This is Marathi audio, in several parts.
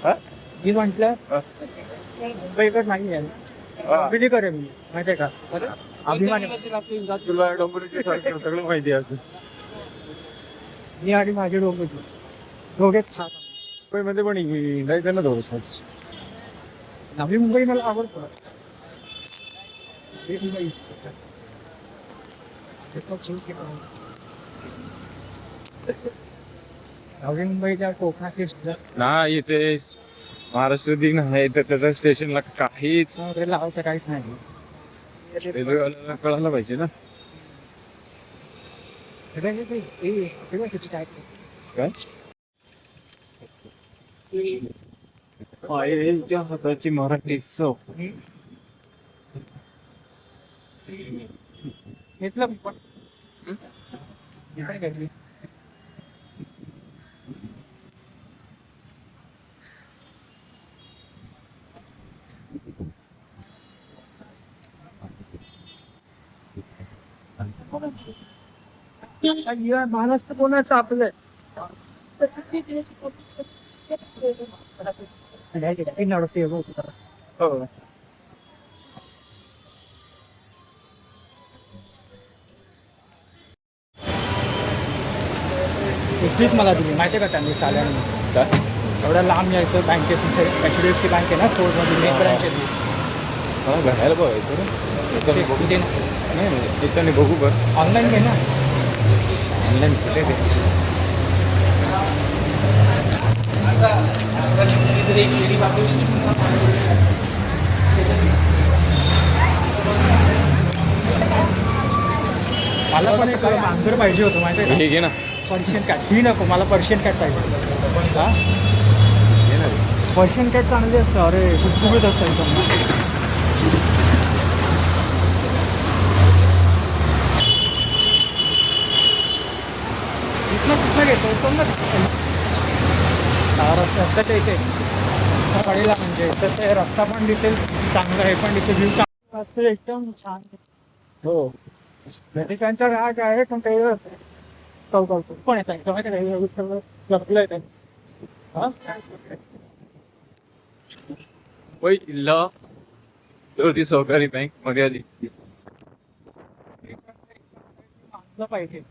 हा? मी म्हटलं हा. मुंबईकर नाही आहे हा. दिल्ली करेन मी माहितीये का अभिमान तुला डोंबिवलीचे सगळं माहिती आहे अजून. मी आणि माझे दोघेच खात मुंबईमध्ये पण हिंडायचं ना थोडंसं. नवी मुंबई मला आवडतं नवी मुंबई नवी मुंबईच्या कोकणाची नाही इथे महाराष्ट्र दिन आहे तर त्याच्या स्टेशनला काहीच वगैरे लावायचं काहीच नाही रेल्वेवाल्याला कळायला पाहिजे ना. काय आईच्या हाताची मराठी चव. घेतलं पण काय घेतली महाराष्ट्र कोणाचं आपलं नडते हो एकवीस मला दिली माहिती आहे का त्यांनी साल्याने काय एवढं लांब यायचं बँकेत तिथे HDFC बँक आहे ना स्टोरमध्ये मेन ब्रांच आहे ती. मला घ्यायला बघायचं रे. येताना बघू. कुठे नाही नाही येताना बघू कर. ऑनलाईन घे ना ऑनलाईन कुठे ते मला पण एक मांजर पाहिजे होतं माहिती आहे हे घे ना. का पर्शियन कॅट ही नको मला पर्शियन कॅट पाहिजे हा घे ना. पर्शियन कॅट चांगली असतं अरे गुबगुबीत असतं एकदम इथनं कुठलं घेतो चल ना रस्त्याच्या इथे कडेला म्हणजे तसं हे रस्ता पण दिसेल चांगलं हे पण दिसेल व्ह्यू चांगलं एकदम छान हो त्यांचा राग आहे पण काही चौकवतो पण येत लपलं आहे हा पहिला ती सहकारी बँक मर्यादित. मानलं पाहिजे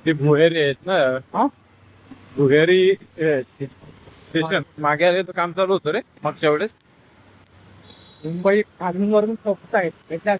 ते भुयारी आहेत ना. हा भुयारी स्टेशन मागे आले तर काम चालू होतं रे मागच्या वेळेस. मुंबई खालून वरून आहेत एकदा